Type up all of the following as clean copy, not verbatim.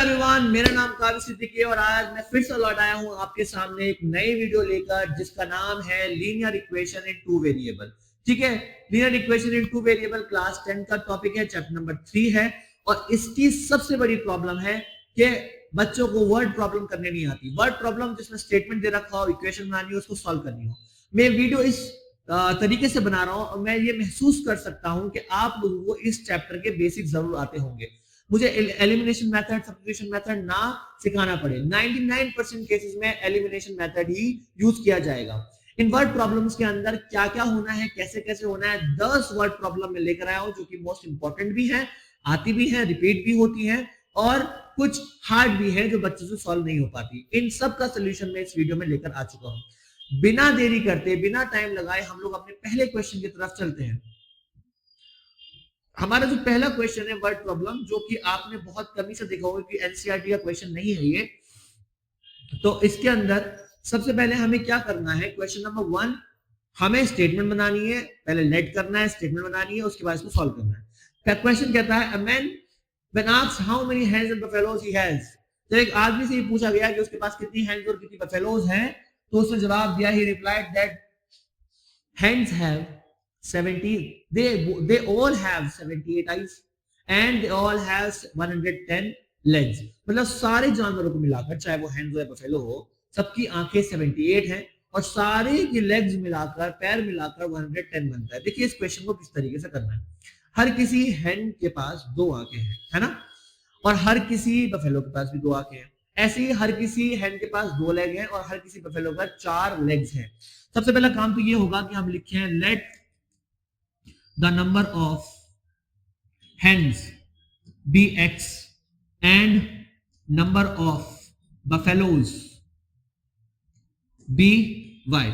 Everyone, मेरा नाम काव्य सिद्दीकी और आज मैं फिर से लौट आया हूं आपके सामने एक नई वीडियो लेकर जिसका नाम है linear equation in two variable. ठीक है, linear equation in two variable class 10 का टॉपिक है, चैप्टर नंबर 3 है। और इसकी सबसे बड़ी प्रॉब्लम है कि बच्चों को वर्ड प्रॉब्लम करने नहीं आती। वर्ड प्रॉब्लम जिसमें स्टेटमेंट दे रखा हो, इक्वेशन बनानी हो, उसको सॉल्व करनी हो। मैं वीडियो इस तरीके से बना रहा हूं और मैं ये महसूस कर सकता हूं कि आप लोगों को इस चैप्टर के बेसिक जरूर आते होंगे। मुझे एलिमिनेशन मेथड, सब्स्टिट्यूशन मेथड ना सिखाना पड़े। 99% केसेस में एलिमिनेशन मेथड ही यूज किया जाएगा। इन वर्ड प्रॉब्लम्स के अंदर क्या क्या होना है, कैसे कैसे होना है, 10 वर्ड प्रॉब्लम में लेकर आया हूं जो कि मोस्ट इंपॉर्टेंट भी है, आती भी है, रिपीट भी होती है और कुछ हार्ड भी है जो बच्चों से सॉल्व नहीं हो पाती। इन सब का सोल्यूशन मैं इस वीडियो में लेकर आ चुका हूं। बिना देरी करते, बिना टाइम लगाए हम लोग अपने पहले क्वेश्चन की तरफ चलते हैं। हमारा जो पहला क्वेश्चन है वर्ड प्रॉब्लम, जो कि आपने बहुत कमी से देखा होगा कि एनसीईआरटी का क्वेश्चन नहीं है ये। तो इसके अंदर सबसे पहले हमें क्या करना है, क्वेश्चन नंबर 1 हमें स्टेटमेंट बनानी है। पहले लेट करना है, स्टेटमेंट बनानी है, उसके बाद इसको सॉल्व करना है। क्वेश्चन कहता है, a man when asked how many hens and buffaloes he has, जब एक आदमी से ये पूछा गया कि उसके पास कितनी hens और कितनी buffaloes हैं, तो उसने जवाब दिया, he replied that hens have 70, they all have 78 eyes and they all have 110 legs। मतलब सारे जानवरों को मिलाकर, चाहे वो hens हो या buffalo हो, सबकी आंखें 78 हैं और सारे की लेग्स मिलाकर, पैर मिलाकर 110 बनता है। देखिए इस क्वेश्चन को किस तरीके से करना है। हर किसी hen के पास 2 आंखें हैं, है ना, और हर किसी बफेलो के पास भी 2 आंखें हैं। ऐसे ही हर किसी hen के पास 2 लेग हैं और हर किसी बफेलो के पास 4 लेग्स हैं। सबसे पहला काम तो ये होगा कि हम लिखें late the number of hens be x and number of buffaloes be y।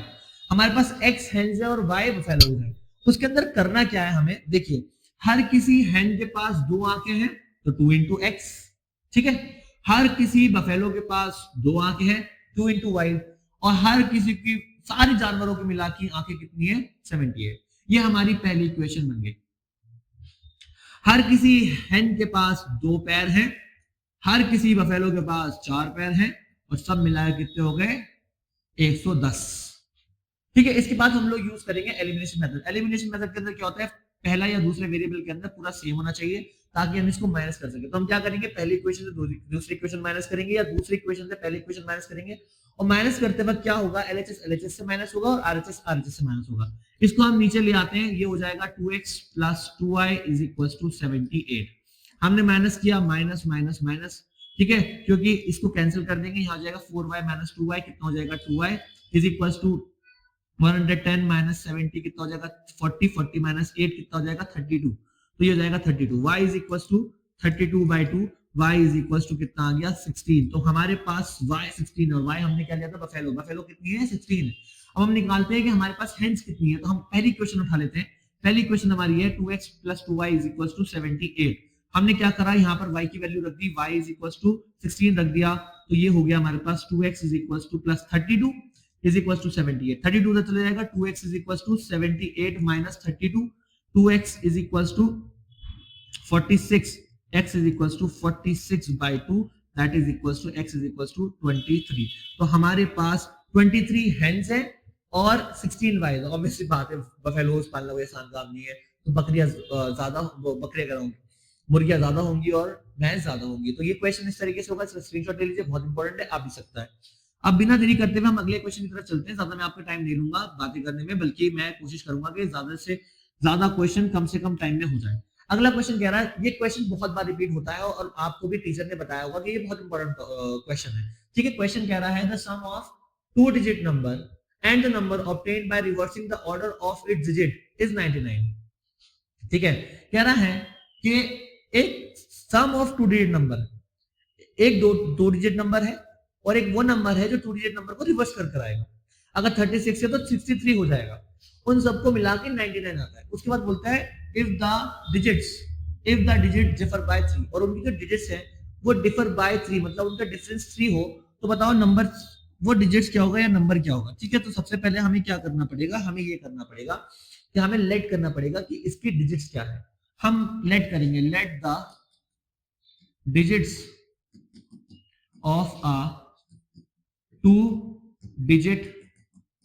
हमारे पास x hens है और y buffaloes है। उसके अंदर करना क्या है हमें, देखिए हर किसी hen के पास 2 आंखें हैं तो 2 into x, ठीक है। हर किसी बफेलो के पास 2 आंखें हैं 2 into y, और हर किसी की, सारे जानवरों को मिला के आंखें कितनी है 78। ये हमारी पहली इक्वेशन बन गई। हर किसी hen के पास 2 पैर हैं, हर किसी बफेलो के पास 4 पैर हैं और सब मिलाकर कितने हो गए 110। ठीक है, इसके बाद हम लोग यूज करेंगे एलिमिनेशन मेथड। एलिमिनेशन मेथड के अंदर क्या होता है, पहला या दूसरे वेरिएबल के अंदर पूरा सेम होना चाहिए ताकि हम इसको माइनस कर सके। तो हम क्या करेंगे, पहली इक्वेशन से दूसरी इक्वेशन माइनस करेंगे या दूसरी इक्वेशन से पहली इक्वेशन माइनस करेंगे। और माइनस करते वक्त क्या होगा, एलएचएस एलएचएस से माइनस होगा और आरएचएस आरएचएस से माइनस होगा। इसको हम नीचे ले आते हैं, ये हो जाएगा 2x + 2y = 78। हमने माइनस किया, माइनस माइनस माइनस, ठीक है, क्योंकि इसको कैंसिल कर देंगे, यहाँ हो जाएगा 4y - 2y, कितना हो जाएगा 2y = 110 - 70 कितना हो जाएगा 40, 40 - 8 कितना हो जाएगा 32, तो ये हो जाएगा 32। y = 32/2, y = कितना आ गया 16। तो हमारे पास y 16 और y हमने क्या लिया था बफेलो, बफेलो कितनी है 16 है। अब हम निकालते हैं कि हमारे पास हेंस कितनी है, तो हम पहली इक्वेशन उठा लेते हैं। पहली इक्वेशन हमारी है 2x + 2y = 78। हमने क्या करा, यहाँ पर y की वैल्यू रख दी, y = 16 रख दिया, तो ये हो गया हमारे पास 2x = +32 = 78। 32 उधर चले जाएगा, 2x = 78 - 32, 2x = 46, x = 46/2, that is equals to x = 23। तो हमारे पास 23 हेन्स हैं और 16 वाइज। ऑब्वियसली बात है, बफेलोस पालना कोई आसान काम नहीं है, तो बकरियां ज्यादा, बकरियां अगर होंगी, मुर्गियां ज्यादा होंगी और भैंस ज्यादा होंगी। तो ये क्वेश्चन इस तरीके से होगा, स्क्रीनशॉट ले लीजिए, बहुत इंपॉर्टेंट है, आ भी सकता है। अब बिना देरी करते हुए हम अगले क्वेश्चन की तरफ चलते हैं। ज्यादा मैं आपका टाइम नहीं लूंगा बातें करने में, बल्कि मैं कोशिश करूंगा कि ज्यादा से ज्यादा क्वेश्चन कम से कम टाइम में हो जाए। अगला क्वेश्चन कह रहा है, ये क्वेश्चन बहुत बार रिपीट होता है और आपको भी टीचर ने बताया होगा कि ये बहुत इंपॉर्टेंट क्वेश्चन है। ठीक है, क्वेश्चन कह रहा है, the sum of 2 digit number and the number obtained by reversing the order of its digit is 99। ठीक है, कह रहा है कि एक सम ऑफ 2 डिजिट नंबर, एक दो डिजिट नंबर है और एक वो नंबर है जो 2 डिजिट नंबर को रिवर्स कर आएगा। अगर 36 है तो 63 हो जाएगा, उन सबको मिला के 99 आता है। उसके बाद बोलता है if the digits differ by 3, और उनकी जो डिजिट्स है वो डिफर बाय 3, मतलब उनका डिफरेंस 3 हो, तो बताओ नंबर, वो डिजिट्स क्या होगा या नंबर क्या होगा। ठीक है, तो सबसे पहले हमें क्या करना पड़ेगा, हमें ये करना पड़ेगा कि हमें लेट करना पड़ेगा कि इसकी डिजिट्स क्या है। हम लेट करेंगे, let the digits of a 2-digit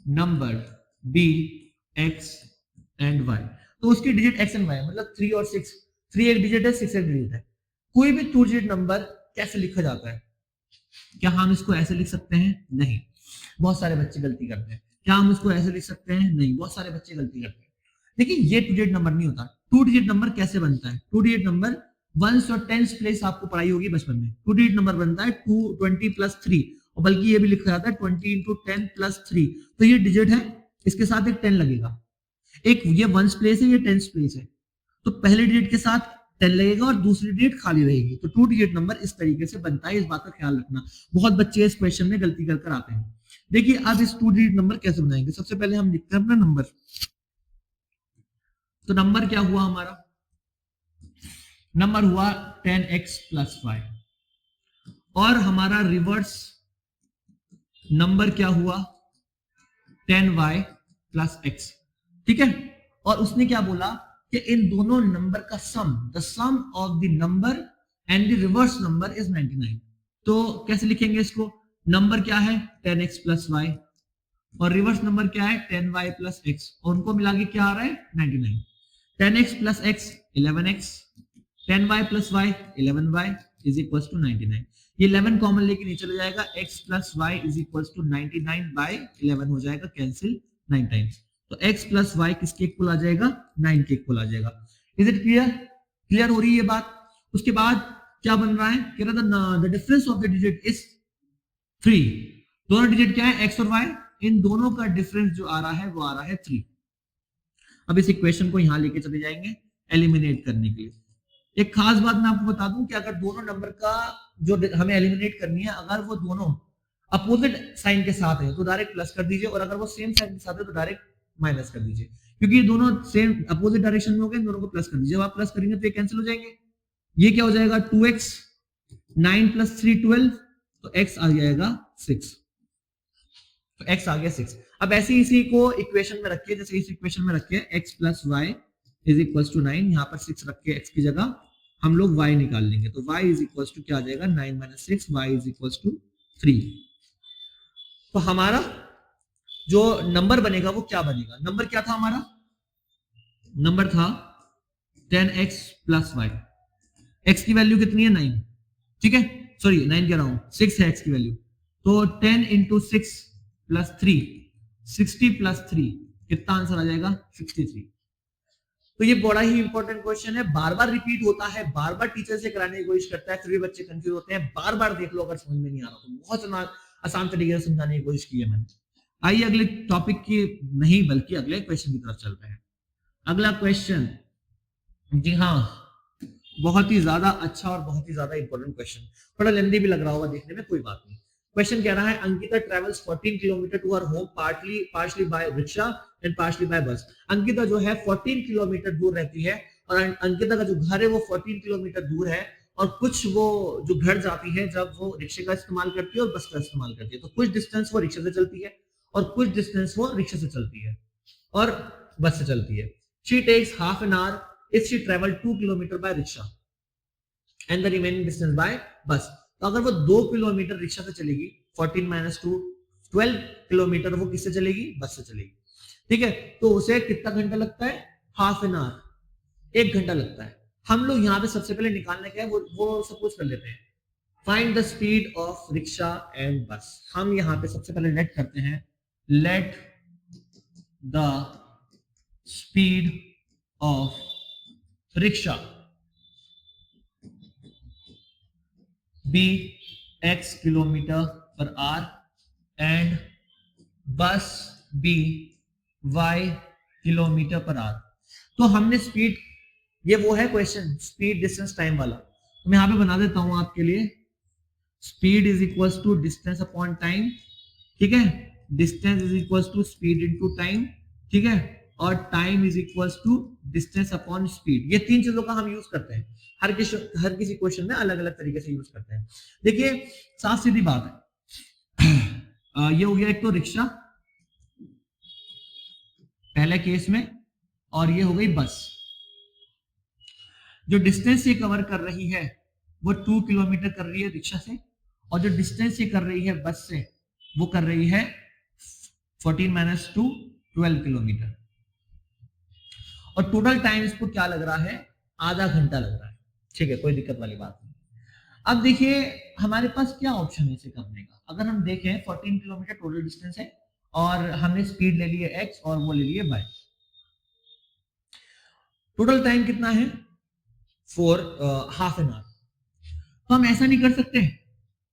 number be x and y. तो उसकी डिजिट एक्स एंड वाई मतलब 3 और 6, 3 एक डिजिट है, 6 एक डिजिट है। कोई भी 2 डिजिट नंबर कैसे लिखा जाता है? क्या हम इसको ऐसे लिख सकते हैं? नहीं, बहुत सारे बच्चे गलती करते हैं। क्या हम इसको ऐसे लिख सकते हैं? नहीं, बहुत सारे बच्चे गलती करते हैं। देखिए ये 2 डिजिट नंबर नहीं होता। 2 डिजिट नंबर कैसे बनता है? 2 डिजिट नंबर वंस और टेंस प्लेस आपको पढ़ाई होगी बचपन में। 2 डिजिट नंबर बनता है 20 प्लस 3, और बल्कि ये भी लिखा जाता है 20 इंटू 10 प्लस 3। तो ये डिजिट है, इसके साथ एक 10 लगेगा। एक ये वंस प्लेस है, ये टेंस प्लेस है, तो पहले डिजिट के साथ 10 लगेगा और दूसरी डिजिट खाली रहेगी। तो 2 डिजिट नंबर इस तरीके से बनता है, इस बात का ख्याल रखना। बहुत बच्चे इस क्वेश्चन में गलती कर आते हैं। देखिए अब इस 2 डिजिट नंबर कैसे बनाएंगे? सबसे पहले हम लिखते हैं अपना नंबर। तो नंबर क्या हुआ हमारा? नंबर हुआ 10x प्लस 5, और हमारा रिवर्स नंबर क्या हुआ? 10y plus x। ठीक है, और उसने क्या बोला कि इन दोनों नंबर का sum, the sum of the number and the reverse number is 99। तो कैसे लिखेंगे इसको? नंबर क्या है? 10x प्लस y, और रिवर्स नंबर क्या है? 10y प्लस x, और उनको मिला के क्या आ रहा है? 99। 10x plus x 11x, 10y plus y 11y is equal to 99। ये 11 कॉमन लेके नीचे चले जाएगा, x plus y is equal to 99 by 11 हो जाएगा, कैंसिल 9 टाइम्स। तो x प्लस y किसके इक्वल आ जाएगा? 9 के इक्वल आ जाएगा। Is it clear? क्लियर हो रही है ये बात? उसके बाद क्या बन रहा है? कह रहा था the difference of the digit is 3। दोनों डिजिट क्या है? x और y, इन दोनों का डिफरेंस जो आ रहा है वो आ रहा है 3। अब इस इक्वेशन को यहां लेके चले जाएंगे एलिमिनेट करने के लिए। एक खास बात मैं आपको बता दूं कि अगर दोनों नंबर का जो हमें एलिमिनेट करनी है, अगर वो दोनों अपोजिट साइन के साथ है तो डायरेक्ट प्लस कर दीजिए, और अगर वो सेम साइन के साथ है तो डायरेक्ट माइनस कर दीजिए, क्योंकि ये दोनों सेम अपोजिट डायरेक्शन में हो गए, दोनों को प्लस कर दीजिए। जब आप प्लस करेंगे तो ये कैंसिल हो जाएंगे। ये क्या हो जाएगा? 2x, 9 प्लस 3 12, तो x आ जाएगा 6। तो x आ गया 6। अब ऐसे ही इसी को इक्वेशन में रखिए, जैसे इस इक्वेशन में रखिए x plus y is equal to 9, यहाँ पर 6 रख के x की जगह हम लोग y निकाल लेंगे। तो y इज इक्वल टू क्या आ जाएगा? 9 minus 6, y is equal to 3। तो हमारा जो नंबर बनेगा वो क्या बनेगा? नंबर क्या था हमारा? नंबर था 10x प्लस y। x की वैल्यू कितनी है? 9। ठीक है, सॉरी 9 कह रहा हूं, 6 है x की वैल्यू। तो 10 इंटू 6 प्लस 3, 60 प्लस 3, कितना आंसर आ जाएगा? 63। तो ये बड़ा ही इंपॉर्टेंट क्वेश्चन है, बार बार रिपीट होता है, बार बार टीचर से कराने की कोशिश करता है, फिर भी बच्चे कंफ्यूज होते हैं। बार बार देख लो, अगर समझ में नहीं आ रहा तो बहुत आसान तरीके से समझाने की कोशिश की है मैंने। आइए अगले टॉपिक की नहीं बल्कि अगले क्वेश्चन की तरफ चलते हैं। अगला क्वेश्चन, जी हाँ, बहुत ही ज्यादा अच्छा और बहुत ही ज्यादा इंपॉर्टेंट क्वेश्चन, थोड़ा लेंदी भी लग रहा होगा देखने में, कोई बात नहीं। क्वेश्चन कह रहा है Ankita travels 14 kilometre to her home partly by rickshaw and partly by bus. Ankita जो है 14 किलोमीटर दूर रहती है, और अंकिता का जो घर है वो 14 किलोमीटर दूर है, और कुछ वो जो घर जाती है जब वो रिक्शे का इस्तेमाल करती है और बस का इस्तेमाल करती है। तो कुछ डिस्टेंस वो रिक्शा से चलती है और कुछ डिस्टेंस वो रिक्शा से चलती है और बस से चलती है। She takes half an hour if she travel 2 kilometre by rickshaw and the remaining distance by bus. तो अगर वो 2 किलोमीटर रिक्शा से चलेगी, 14 माइनस 2 12 किलोमीटर वो किससे चलेगी? बस से चलेगी। ठीक है, तो उसे कितना घंटा लगता है? हाफ एन आवर, 1 घंटा लगता है। हम लोग यहाँ पे सबसे पहले निकालने का है वो सपोज कर लेते हैं, find the speed of rickshaw and बस। हम यहाँ पे सबसे पहले लेट करते हैं, let the speed of rickshaw be x kilometre per hour and बस be y kilometre per our. तो हमने स्पीड, ये वो है क्वेश्चन स्पीड डिस्टेंस टाइम वाला, तो मैं यहां पे बना देता हूं आपके लिए। Speed is equal to distance upon time, ठीक है, distance is equal to speed into time, ठीक है, और time is equal to distance upon speed. ये 3 चीजों का हम यूज करते हैं, हर किसी क्वेश्चन में अलग अलग तरीके से यूज करते हैं। देखिए साफ सीधी बात है, ये हो गया एक तो रिक्शा पहले केस में, और ये हो गई बस। जो डिस्टेंस ये कवर कर रही है वो 2 किलोमीटर कर रही है रिक्शा से, और जो डिस्टेंस ये कर रही है बस से वो कर रही है 14 माइनस 2 12 किलोमीटर। और टोटल टाइम इसको क्या लग रहा है, आधा घंटा लग रहा है। ठीक है, कोई दिक्कत वाली बात नहीं। अब देखिए हमारे पास क्या ऑप्शन है इसे करने का। अगर हम देखें 14 किलोमीटर टोटल डिस्टेंस है और हमने स्पीड ले ली है x और वो ले ली है y। टोटल टाइम कितना है, हाफ एन आवर। तो हम ऐसा नहीं कर सकते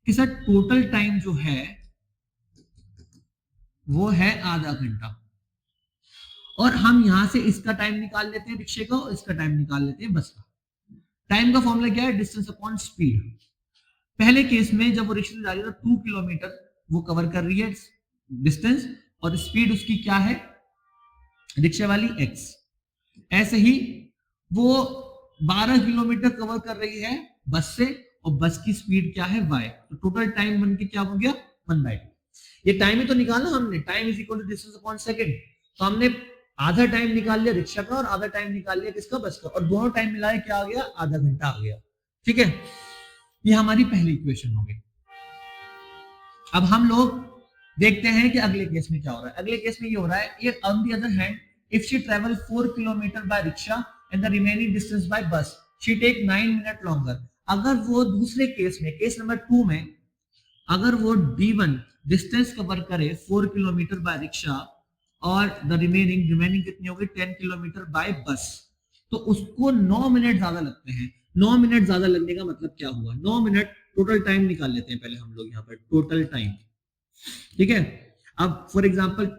कि सर टोटल टाइम जो है वो है आधा घंटा और हम यहां से इसका टाइम निकाल लेते हैं रिक्शे का और इसका टाइम निकाल लेते हैं बस का। टाइम का फॉर्मूला क्या है, डिस्टेंस अपॉन स्पीड। पहले केस में जब वो रिक्शे से जा रही है तो 2 किलोमीटर वो कवर कर रही है डिस्टेंस और स्पीड उसकी क्या है रिक्शे वाली x। ऐसे ही वो 12 किलोमीटर कवर कर रही है बस से और बस की स्पीड क्या है y। तो टोटल टाइम बन के क्या हो गया 1/2। ये टाइम ही तो निकाला हमने, time is equal to distance upon second. तो हमने आधा टाइम निकाल लिया रिक्शा का और आधा टाइम निकाल लिया किसका, बस का, और दोनों टाइम मिलाए क्या आ गया, आधा घंटा आ गया। ठीक है, ये हमारी पहली इक्वेशन हो गई। अब हम लोग देखते हैं कि अगले केस में क्या हो रहा है। अगले केस में ये हो रहा है, ये on the other hand if she travel 4 kilometre by rickshaw and the remaining distance by बस शी टेक 9 मिनट लॉन्गर। अगर वो दूसरे केस में, केस नंबर 2 में, अगर वो D1 डिस्टेंस कवर करे 4 किलोमीटर बाय रिक्शा और द रिमेनिंग कितनी होगी 10 किलोमीटर बाय बस, तो उसको 9 मिनट ज्यादा लगते हैं। 9 मिनट ज्यादा लगने का मतलब क्या हुआ, 9 मिनट टोटल टाइम निकाल लेते हैं पहले हम लोग यहाँ पर टोटल टाइम। ठीक है, अब फॉर एग्जांपल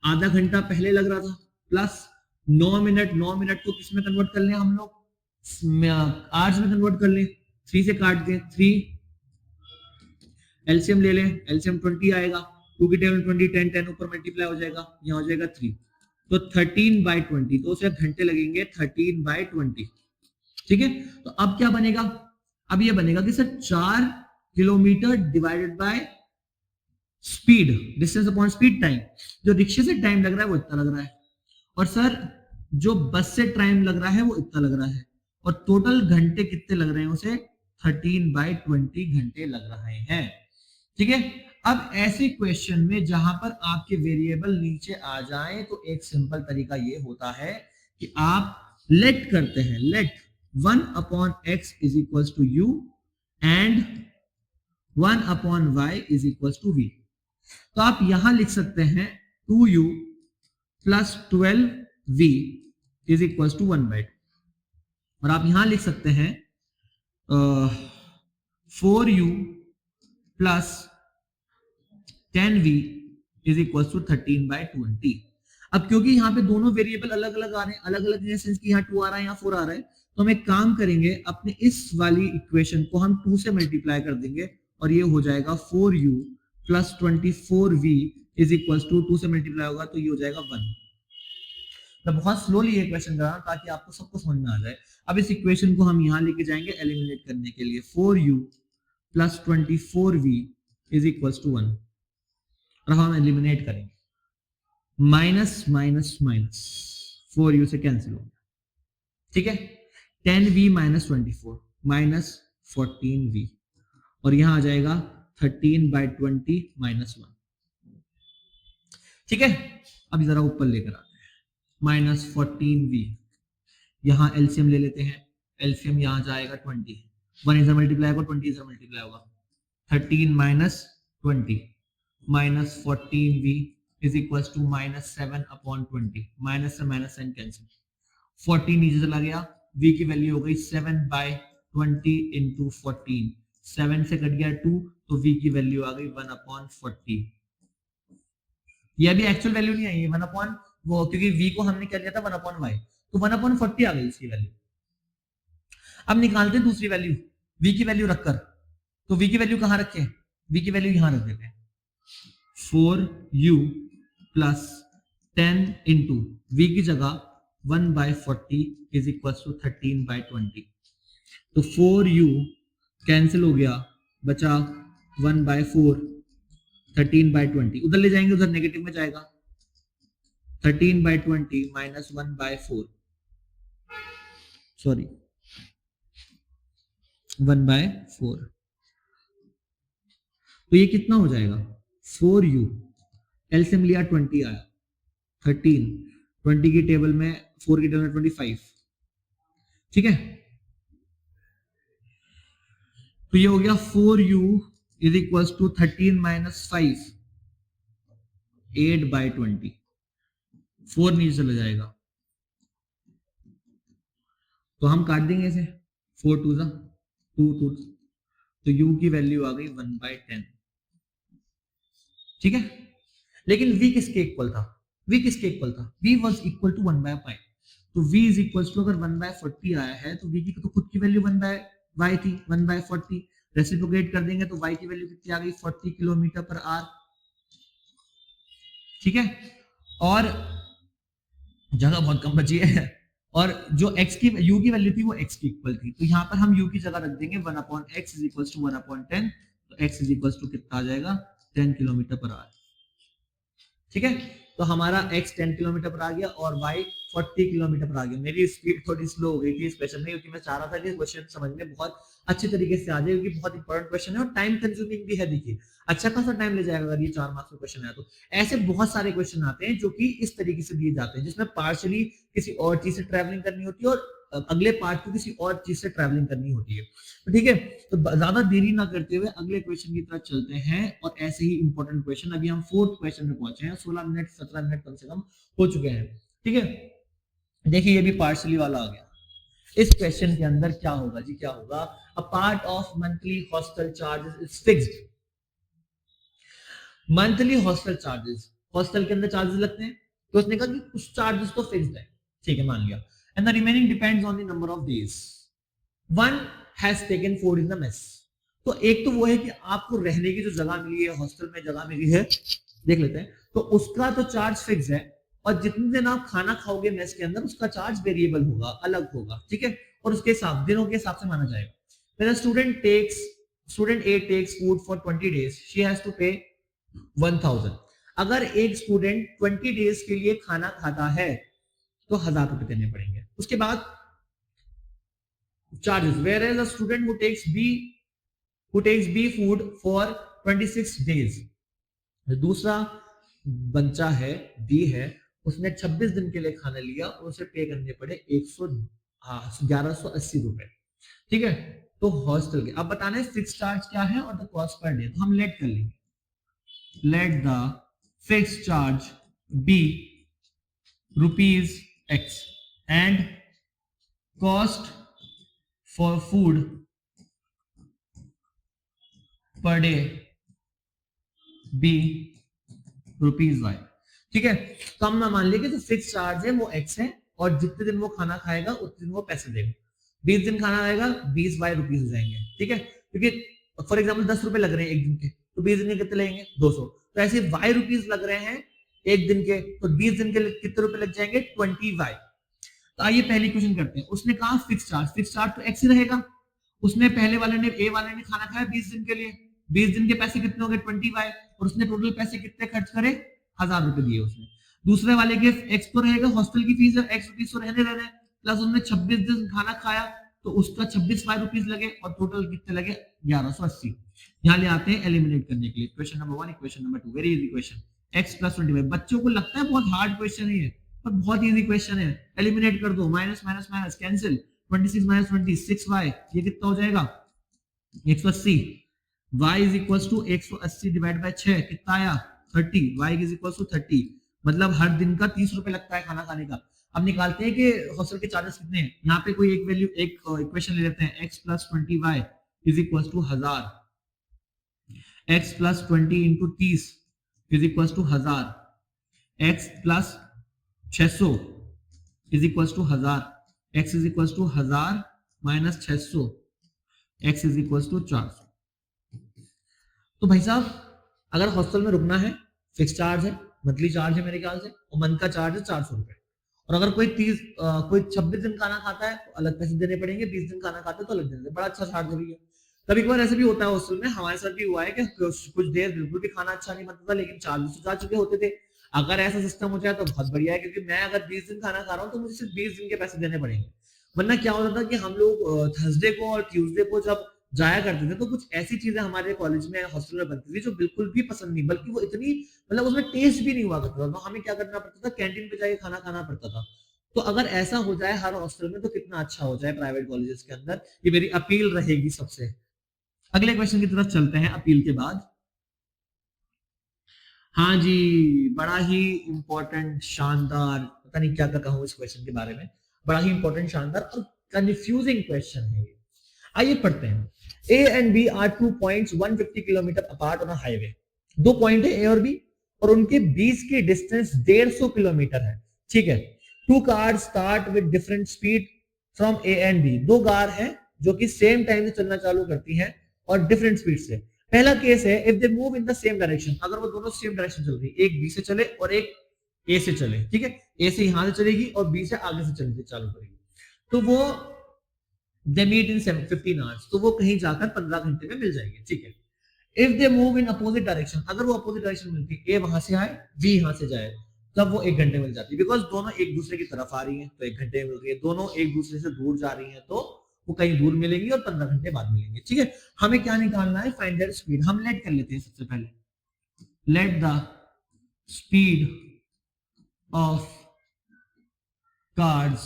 आधा घंटा पहले लग रहा था प्लस 9 मिनट, 9 मिनट को किस में कन्वर्ट कर लें हम लोग, आवर्स में कन्वर्ट कर लें, 3 से काट दें, 3 एलसीएम ले लें, एलसीएम 20 आएगा, 2 की टेबल 20, 10 10 ऊपर मल्टीप्लाई हो जाएगा, यहाँ हो जाएगा 3, तो 13/20, तो उसे घंटे लगेंगे 13/20। ठीक है, तो अब क्या बनेगा, अब ये बनेगा कि sir 4 kilometre divided by speed, distance upon speed time. जो रिक्शे से टाइम लग रहा है वो इतना लग रहा है और सर जो बस से टाइम लग रहा है वो इतना लग रहा है और टोटल घंटे कितने लग रहे हैं उसे 13/20 घंटे लग रहे हैं। ठीक है, अब ऐसे क्वेश्चन में जहां पर आपके वेरिएबल नीचे आ जाए तो एक सिंपल तरीका ये होता है कि आप लेट करते हैं, let 1/x is equal to u and 1/y is equal to v। तो आप यहां लिख सकते हैं 2u plus 12v is equal to 1/2 और आप यहां लिख सकते हैं 4u plus 10v is equal to 13/20। अब क्योंकि यहाँ पे दोनों वेरिएबल अलग अलग आ रहे हैं, अलग अलग सेंस की, यहाँ 2 आ रहा है यहाँ 4 आ रहा है, तो हम एक काम करेंगे, अपने इस वाली इक्वेशन को हम 2 से मल्टीप्लाई कर देंगे और ये हो जाएगा 4u plus 24v is equal to 2 से मल्टीप्लाई होगा तो ये हो जाएगा 1। मैं बहुत स्लोली ये क्वेश्चन कर रहा हूं ताकि आपको सबको समझ में आ जाए। अब इस इक्वेशन को हम यहां लेके जाएंगे एलिमिनेट करने के लिए, 4u plus 24v is equal to 1 और हम एलिमिनेट करेंगे, माइनस माइनस माइनस 4u से कैंसिल होगा। ठीक है, 10v माइनस 24 माइनस 14v और यहां आ जाएगा 13/20 माइनस 1। ठीक है, अब जरा ऊपर लेकर आते हैं, माइनस 14v, यहां एलसीएम ले लेते हैं, एलसीएम यहां जाएगा 20, 1 इधर मल्टीप्लाई होगा 20 इधर मल्टीप्लाई होगा, 13 minus 20 minus 14v is equal to minus 7/20, minus से माइनस साइन कैंसिल, 14 नीचे चला गया, v की वैल्यू हो गई 7/20 इंटू 14, 7 से कट गया 2 तो v की वैल्यू आ गई 1/40। यह भी एक्चुअल वैल्यू नहीं आई, 1 वो, क्योंकि v को हमने क्या लिया था 1/y, तो 1/40 आ गई इसकी वैल्यू। अब निकालते हैं दूसरी वैल्यू, v की वैल्यू रखकर, तो v की वैल्यू कहां रखें, v की वैल्यू यहां रख देते हैं, 4u प्लस 10 इंटू v की जगह 1/40 इज इक्वल टू 13/20, तो 4u कैंसिल हो गया, बचा 1/4, 13/20 उधर ले जाएंगे, उधर नेगेटिव में जाएगा, 13/20 माइनस 1/4, सॉरी 1/4, तो ये कितना हो जाएगा 4u, एलसीएम लिया 20 आया 13, 20 की टेबल में 4 की टेबल में 25, ठीक है। तो ये हो गया 4u is equal to 13 minus 5, 8/20, 4 नीचे चला जाएगा तो हम काट देंगे इसे, 4 2 जा 2 तो u की वैल्यू आ गई 1/10, ठीक है। लेकिन v किसके इक्वल था, v किसके इक्वल था, v वाज इक्वल टू 1/5, तो v इज इक्वल टू अगर 1/40 आया है तो v की तो खुद की वैल्यू 1/y थी, 1/40 रेसिप्रोकेट कर देंगे तो y की वैल्यू कितनी आ गई 40 किलोमीटर पर आवर, ठीक है। और जगह बहुत कम बची है, और जो x की u की वैल्यू थी वो x की इक्वल थी, तो यहाँ पर हम u की जगह रख देंगे 1/x इज इक्वल टू 1/10, तो x इज इक्वल टू कितना आ जाएगा 10 किलोमीटर पर आवर, ठीक है। तो हमारा x 10 किलोमीटर पर आ गया और y 40 किलोमीटर पर आ गया। मेरी स्पीड थोड़ी स्लो हो गई थी इस क्वेश्चन में, क्योंकि मैं चाह रहा था कि क्वेश्चन समझने बहुत अच्छे तरीके से आ जाए, क्योंकि बहुत इंपॉर्टेंट क्वेश्चन है और टाइम कंज्यूमिंग भी है। देखिए अच्छा खासा टाइम ले जाएगा अगर ये 4 मार्क्स का क्वेश्चन है तो। ऐसे बहुत सारे क्वेश्चन आते हैं जो कि इस तरीके से दिए जाते हैं, जिसमें पार्शियली किसी और चीज से ट्रैवलिंग करनी होती है और अगले पार्ट को किसी और चीज से ट्रैवलिंग करनी होती है, तो ठीक है। तो ज्यादा देरी ना करते हुए अगले क्वेश्चन की तरफ चलते हैं, और ऐसे ही इंपॉर्टेंट क्वेश्चन, अभी हम 4th क्वेश्चन में पहुंचे हैं, 16 मिनट 17 मिनट कम से कम हो चुके हैं, ठीक है। देखिए ये भी पार्शियली वाला आ गया। इस क्वेश्चन के अंदर क्या होगा जी, क्या होगा, a part of monthly hostel charges is fixed. Monthly hostel charges, hostel के अंदर चार्जेस लगते हैं, तो उसने कहा कि कुछ चार्जेस तो फिक्स्ड है, ठीक है मान लिया, and the remaining depends on the number of days one has taken food in the mess. तो एक तो वो है कि आपको रहने की जो जगह मिली है, हॉस्टल में जगह मिली है, देख लेते हैं, तो उसका तो चार्ज फिक्स है, और जितने दिन आप खाना खाओगे मेस के अंदर उसका चार्ज वेरिएबल होगा, अलग होगा, ठीक है, और उसके हिसाब दिनों के हिसाब से माना जाएगा। When a student A takes food for 20 days, she has to pay 1000। अगर एक स्टूडेंट 20 डेज के लिए खाना खाता है तो 1000 रुपए देने पड़ेंगे। उसके बाद charges, whereas a student who takes B food for 26 days, दूसरा बच्चा है B है, उसने 26 दिन के लिए खाना लिया और उसे पे करने पड़े 1180 रुपए, ठीक है। तो हॉस्टल के अब बताना है फिक्स चार्ज क्या है और द कॉस्ट पर डे, तो हम लेट कर लेंगे, let the fix charge be ₹X and cost for food per day be ₹Y, ठीक है। तो हम ना मान लिया कि जो फिक्स चार्ज है वो x है, और जितने दिन वो खाना खाएगा उतने दिन वो पैसे देगा। 20 दिन खाना आएगा 20 रुपीज हो जाएंगे, ठीक है, क्योंकि फॉर एग्जाम्पल 10 रुपए लग रहे हैं एक दिन के, तो 20 दिन के कितने लगेंगे 200, तो ऐसे y रुपीज लग रहे हैं एक दिन के, तो 20 दिन के कितने रुपए लग जाएंगे 20y। तो आइए पहली क्वेश्चन करते हैं। उसने कहा फिक्स चार्ज तो x ही रहेगा। उसने पहले वाले ने ए वाले ने खाना खाया 20 दिन के लिए, 20 दिन के पैसे कितने हो गए 20y, और उसने टोटल पैसे कितने खर्च करे 1000 रुपए दिए उसने। दूसरे वाले के एक्स तो रहेगा, हॉस्टल की फीस है, एक्स रुपीज तो रहने रहे, प्लस उसने 26 दिन खाना खाया तो उसका 26 रुपीज लगे, और टोटल कितने लगे 1180। यहाँ ले आते हैं एलिमिनेट करने के लिए। Question number 1, equation number 2, very easy question, x + 25। बच्चों को लगता है बहुत हार्ड क्वेश्चन है ये, पर बहुत इजी क्वेश्चन है। एलिमिनेट कर दो, minus minus minus cancel, 26 - 20 6y, ये कितना हो जाएगा 180। y is equal to 180 divide by 6 कितना आया 30, y इज इक्वल टू 30, मतलब हर दिन का 30 रुपए लगता है खाना खाने का। अब निकालते हैं कि हॉस्टल के चार्जेस कितने हैं। यहाँ पे कोई एक वैल्यू, एक इक्वेशन ले लेते हैं, x + 20y is equal to 1000, x + 20 × 30 is equal to 1000, x + 600 is equal to 1000, x is equal to 1000 - 600, x is equal to 400। तो भाई साहब अगर हॉस्टल में रुकना है, फिक्स चार्ज है, मंथली चार्ज है मेरे ख्याल से, और मंथ का चार्ज है 400 रुपए, और अगर कोई 26 दिन खाना खाता है तो अलग पैसे देने पड़ेंगे, 20 दिन खाना खाता है तो अलग देने पड़ेंगे। बड़ा अच्छा चार्ज भी है। कभी कभार ऐसे भी होता है हॉस्टल में, हमारे साथ भी हुआ है कि कुछ देर बिल्कुल भी खाना अच्छा नहीं बनता था, लेकिन चार्जेस तो जा चुके होते थे। अगर ऐसा सिस्टम हो जाए तो बहुत बढ़िया है, क्योंकि मैं अगर 20 दिन खाना खा रहा हूँ तो मुझे सिर्फ 20 दिन के पैसे देने पड़ेंगे। वरना क्या होता था कि हम लोग थर्सडे को और ट्यूसडे को जब जाया करते थे तो कुछ ऐसी चीजें हमारे कॉलेज में हॉस्टल में बनती थी जो बिल्कुल भी पसंद नहीं, बल्कि वो इतनी मतलब उसमें टेस्ट भी नहीं हुआ करता था, तो हमें क्या करना पड़ता था, कैंटीन पे जाके खाना खाना पड़ता था। तो अगर ऐसा हो जाए हर हॉस्टल में तो कितना अच्छा हो जाए प्राइवेट कॉलेजेस के अंदर, ये मेरी अपील रहेगी सबसे। अगले क्वेश्चन की तरफ चलते हैं अपील के बाद। हाँ जी, बड़ा ही इंपॉर्टेंट शानदार, पता नहीं क्या क्या कहूँ इस क्वेश्चन के बारे में, बड़ा ही इंपॉर्टेंट शानदार और कंफ्यूजिंग क्वेश्चन है ये। आइए पढ़ते हैं। A and B are 2 points 150 kilometre apart on a highway. दो पॉइंट है ए और बी और उनके बीच की डिस्टेंस 150 किलोमीटर है, ठीक है। Two car start with different speed from A and B. दो कार है जो कि सेम टाइम से चलना चालू करती हैं और डिफरेंट स्पीड से। पहला केस है if they move in the same direction, अगर वो दोनों सेम डायरेक्शन चल रही, एक बी से चले और एक ए से चले, ठीक है। ए से यहां से चलेगी और बी से आगे से चलेगी, चालू करेगी, तो वो दे मीट इन 15 आवर्स, तो वो कहीं जाकर 15 घंटे में मिल जाएंगे, ठीक है। If they move in opposite direction, अगर वो अपोजिट डायरेक्शन मिलती, ए वहां से आए बी यहां से जाए, तब वो 1 घंटे में मिल जाती, बिकॉज दोनों एक दूसरे की तरफ आ रही हैं तो 1 घंटे में मिल रही है, दोनों एक दूसरे से दूर जा रही हैं तो वो कहीं दूर मिलेंगी और 15 घंटे बाद मिलेंगे, ठीक है। हमें क्या निकालना है, फाइंड दैट स्पीड। हम लेट कर लेते हैं सबसे पहले, let the speed of cars,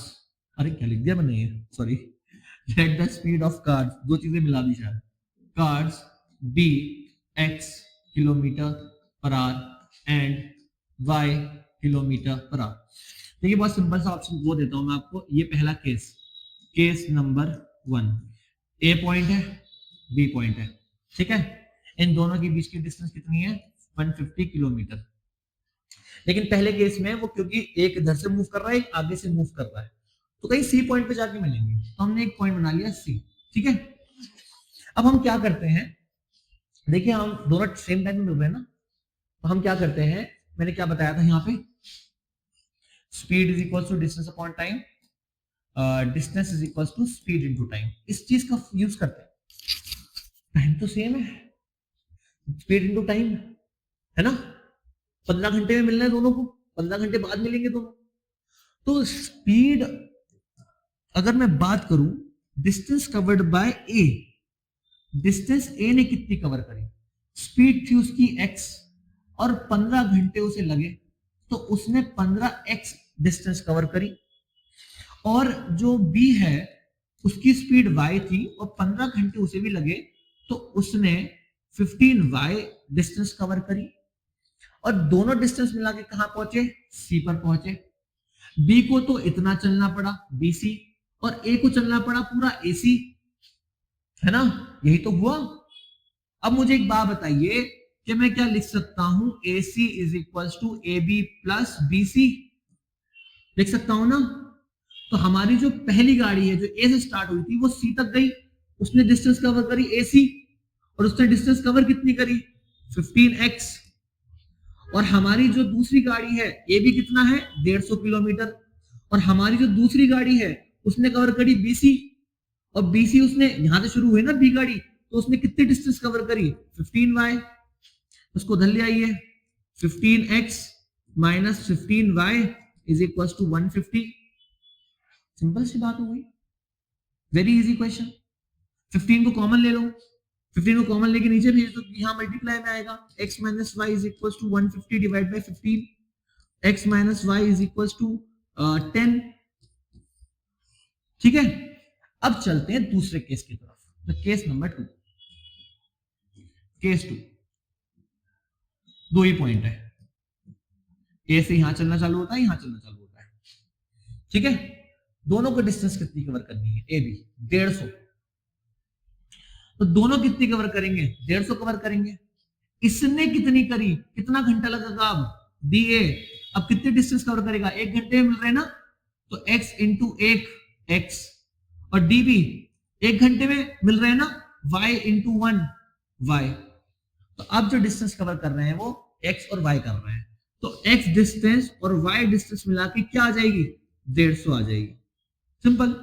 अरे क्या लिख दिया मैंने, sorry, let the speed of cars, दो चीजें मिला दी शायद, cars be x kilometre per hour and y kilometre per hour. देखिए बहुत सिंपल सा ऑप्शन वो देता हूं मैं आपको, ये पहला केस, केस नंबर 1, ए पॉइंट है बी पॉइंट है, ठीक है। इन दोनों के बीच की डिस्टेंस कितनी है, 150 किलोमीटर। लेकिन पहले केस में वो क्योंकि एक इधर से मूव कर रहा है एक आगे से मूव कर रहा है, तो कहीं सी पॉइंट पे जाके मिलेंगे, तो हमने एक पॉइंट बना लिया सी, ठीक है। अब हम क्या करते हैं, देखिए हम दोनों सेम टाइम में मिल रहे हैं ना, तो हम क्या करते हैं, मैंने क्या बताया था यहाँ पे, speed is equal to distance upon time, distance is equal to speed into time, इस चीज का यूज करते हैं। टाइम तो सेम है, स्पीड इनटू टाइम है ना, 15 घंटे में मिलना है दोनों को, 15 घंटे बाद मिलेंगे दोनों। तो स्पीड अगर मैं बात करूं, distance covered by A, distance A ने कितनी कवर करी, स्पीड थी उसकी x और 15 घंटे उसे लगे, तो उसने 15x डिस्टेंस कवर करी। और जो b है उसकी स्पीड y थी और 15 घंटे उसे भी लगे, तो उसने 15y डिस्टेंस कवर करी। और दोनों डिस्टेंस मिला के कहां पहुंचे, c पर पहुंचे। b को तो इतना चलना पड़ा bc और a को चलना पड़ा पूरा ac, है ना, यही तो हुआ। अब मुझे एक बात बताइए कि मैं क्या लिख सकता हूं, AC is equal to AB plus BC, लिख सकता हूं ना। तो हमारी जो पहली गाड़ी है जो A से स्टार्ट हुई थी वो C तक गई, उसने डिस्टेंस कवर करी AC, और उसने डिस्टेंस कवर कितनी करी, 15x। और हमारी जो दूसरी गाड़ी है AB कितना है, 150 किलोमीटर, और हमारी जो दूसरी गाड़ी है उसने कवर करी BC, और BC उसने यहां से शुरू हुई ना B गाड़ी, तो उसने कितनी डिस्टेंस कवर करी, 15y। उसको धर ले आइए, 15x minus 15y is equal to 150। Simple सी बात हो गई, वेरी इजी क्वेश्चन। 15 को कॉमन ले लो, 15 को कॉमन लेके नीचे भेज दो, यहां मल्टीप्लाई में आएगा, x minus y is equal to 150 divide by 15, x minus y is equal to 10, ठीक है। अब चलते हैं दूसरे केस की तरफ, केस नंबर 2। केस 2, दो ही पॉइंट है, ए से यहां चलना चालू होता है, यहां चलना चालू होता है, ठीक है। दोनों को डिस्टेंस कितनी कवर करनी है, ए बी 150, तो दोनों कितनी कवर करेंगे, 150 कवर करेंगे। इसने कितनी करी, कितना घंटा लगेगा, अब डी ए अब कितनी डिस्टेंस कवर करेगा, 1 घंटे में मिल रहे हैं ना, तो x इंटू 1 x, और डी बी 1 घंटे में मिल रहे हैं ना, y इंटू 1 y। तो अब जो डिस्टेंस कवर कर रहे हैं वो x और y कर रहे हैं, तो x डिस्टेंस और y डिस्टेंस मिला के क्या आ जाएगी, 150 आ जाएगी, सिंपल।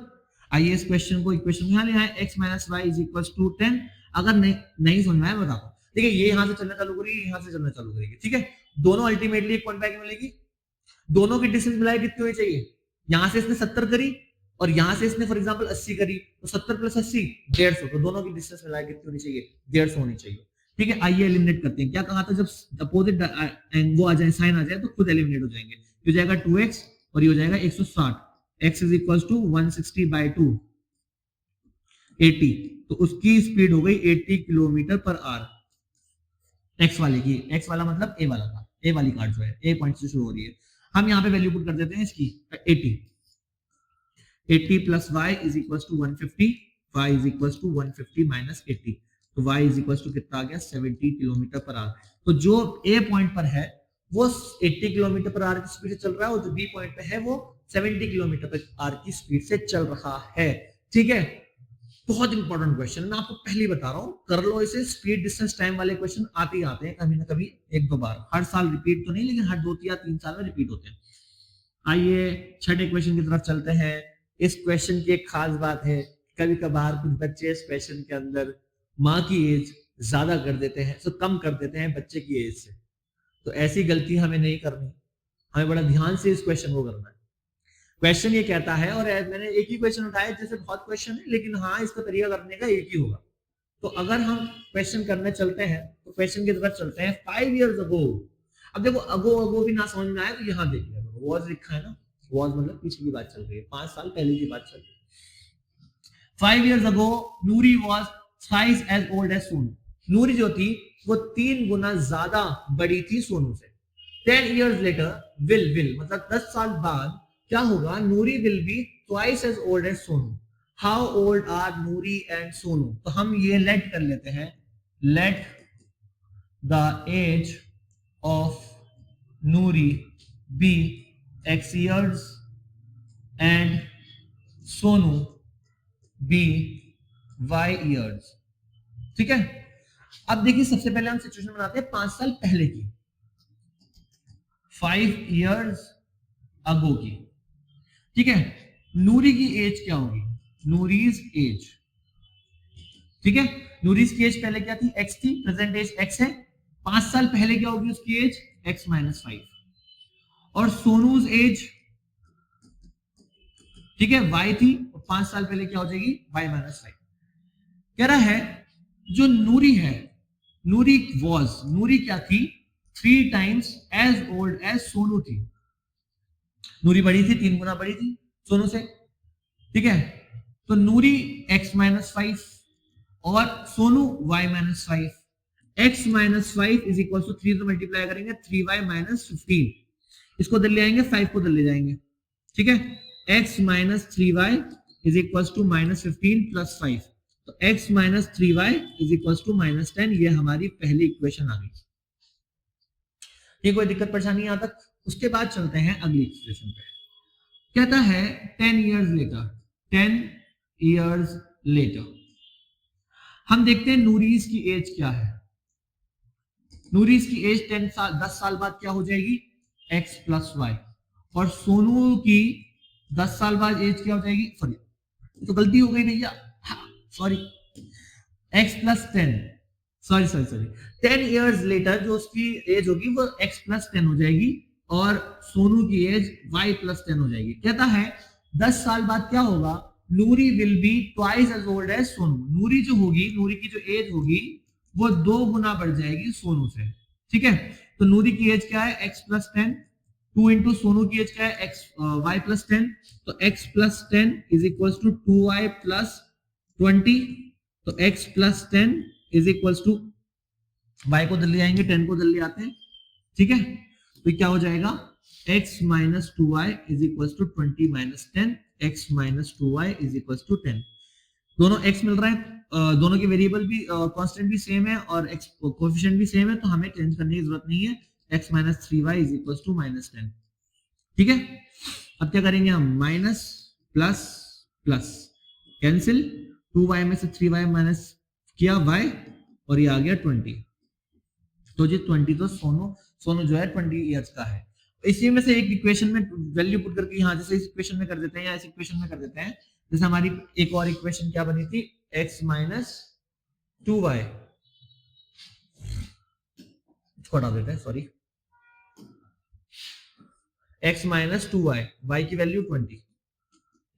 आइए इस क्वेश्चन को इक्वेशन में यहां ले आए, x minus y is equal to 10। अगर नहीं समझ में आया बताओ, देखिए ये यहां से चलना चालू करेगी, यहां से चलना चालू करेगी, ठीक है। दोनों अल्टीमेटली एक पॉइंट पे मिलेगी, दोनों की डिस्टेंस मिलाए कितनी होनी चाहिए, यहां से इसने 70 करी और यहां से इसने फॉर एग्जांपल 80 करी, तो 70 प्लस 80 150, तो दोनों की डिस्टेंस मिला कितनी होनी चाहिए? 150 होनी चाहिए। ठीक है, आइए एलिमिनेट करते हैं। क्या कहा था, जब अपोजिट वो आ जाए, साइन आ जाए, तो खुद एलिमिनेट हो जाएंगे। ये हो जाएगा 2x और ये हो जाएगा 160। x इज इक्वल टू 160/2 80, तो उसकी स्पीड हो गई 80 किलोमीटर पर आवर। एक्स वाले की, एक्स वाला मतलब ए वाला था, ए वाली कार्ड जो है ए पॉइंट से शुरू हो रही है। हम यहाँ पे वैल्यू पुट कर देते हैं इसकी 80 plus y is equal to 150, y is equal to 150 minus 80, तो y इज इक्वल टू कितना आ गया? 70 किलोमीटर पर आवर। तो जो ए पॉइंट पर है वो 80 किलोमीटर पर आवर की स्पीड से चल रहा है, और जो बी पॉइंट पे है वो 70 किलोमीटर पर आवर की स्पीड से चल रहा है। ठीक है, बहुत इंपॉर्टेंट क्वेश्चन, मैं आपको पहले बता रहा हूं, कर लो इसे। स्पीड डिस्टेंस टाइम वाले क्वेश्चन आते ही आते हैं कभी ना कभी, एक दो बार, हर साल रिपीट तो नहीं, लेकिन हर 2 या 3 साल में रिपीट होते हैं। आइए छठे क्वेश्चन की तरफ चलते हैं। इस क्वेश्चन की एक खास बात है, कभी कभार कुछ बच्चे इस क्वेश्चन के अंदर माँ की एज ज्यादा कर देते हैं, तो कम कर देते हैं बच्चे की एज से। तो ऐसी गलती हमें नहीं करनी, हमें बड़ा ध्यान से इस क्वेश्चन को करना है। क्वेश्चन ये कहता है, और मैंने एक ही क्वेश्चन उठाया, जैसे बहुत क्वेश्चन है, लेकिन हाँ इसका तरीका करने का एक ही होगा। तो अगर हम क्वेश्चन करने चलते हैं, तो क्वेश्चन की तरफ चलते हैं। 5 years ago, अब देखो अगो भी ना समझ में आए तो यहाँ देखिए, वॉज लिखा है ना, वॉज मतलब पीछे की बात चल रही है, 5 साल पहले की बात चल रही है। 5 years ago, Nuri was thrice as old as Sonu. नूरी जो थी वो 3 गुना ज्यादा बड़ी थी सोनू से। 10 years later, will मतलब 10 साल बाद क्या होगा? नूरी will be twice as old as Sonu. How old are Noori and Sonu? तो हम ये लेट कर लेते हैं, let the age of Noori be x years and Sonu be y years। ठीक है, अब देखिए सबसे पहले हम सिचुएशन बनाते हैं 5 साल पहले की, 5 years ago की। ठीक है, नूरी की एज क्या होगी? नूरीज एज, ठीक है, नूरीज की एज पहले क्या थी? x थी, प्रेजेंट एज x है। 5 साल पहले क्या होगी उसकी एज? x minus 5। और सोनूज एज, ठीक है, y थी, और 5 साल पहले क्या हो जाएगी? y minus 5। कह रहा है जो नूरी है, नूरी नूरी क्या थी? 3 times as old as Sonu थी। नूरी बड़ी थी, 3 गुना बड़ी थी सोनू से। ठीक है, तो नूरी x माइनस 5 और Sonu y minus 5। x minus 5 is equal to 3 तो मल्टीप्लाई करेंगे 3y माइनस 15, इसको दल ले आएंगे, 5 को दल ले जाएंगे। ठीक है, x minus 3y is equal to minus 15 plus 5, तो x minus 3y is equal to minus 10। ये हमारी पहली इक्वेशन आ गई। ये कोई दिक्कत परेशानी यहां तक? उसके बाद चलते हैं अगली इक्वेशन पे। कहता है 10 years later, 10 years later, हम देखते हैं नूरीज की एज क्या है। नूरीज की एज 10 साल बाद क्या हो जाएगी? x plus y. और सोनू की 10 साल बाद एज क्या हो जाएगी? सॉरी तो गलती हो गई भैया, sorry, x plus 10, sorry 10 years later जो उसकी एज होगी वो x प्लस 10 हो जाएगी, और सोनू की एज y प्लस 10 हो जाएगी। कहता है 10 साल बाद क्या होगा? Noori will be twice as old as Sonu. Noori जो होगी, नूरी की जो एज होगी वो 2 गुना बढ़ जाएगी सोनू से। ठीक है, तो नूरी की एज क्या है? x प्लस 10, 2 इंटू सोनू की एज क्या है? y प्लस 10, तो x plus 10 is equal to 2y plus 20, तो x plus 10 is equal to, y को दल ले जाएंगे, 10 को दल ले आते हैं। ठीक है, तो क्या हो जाएगा? x minus 2y is equal to 20 minus 10, x minus 2y is equal to 10। दोनों x मिल रहा है, दोनों के वेरिएबल भी कांस्टेंट भी सेम है और x कोएफिशिएंट भी सेम है, तो हमें चेंज करने की जरूरत नहीं है। x minus 3y is equal to minus 10। ठीक है, अब क्या करेंगे हम? Minus plus plus cancel, 2y में से 3y माइनस किया y, और ये आ गया 20। तो ये 20 तो सोनू जो है 20 इयर्स का है। इसी में से एक इक्वेशन में वैल्यू पुट करके यहाँ जैसे इस इक्वेशन में कर देते हैं या इस इक्वेशन में कर देते हैं। जैसे हमारी एक और इक्वेशन क्या बनी थी? x माइनस 2y, छोटा देते हैं, sorry, x minus 2y, y की वैल्यू 20,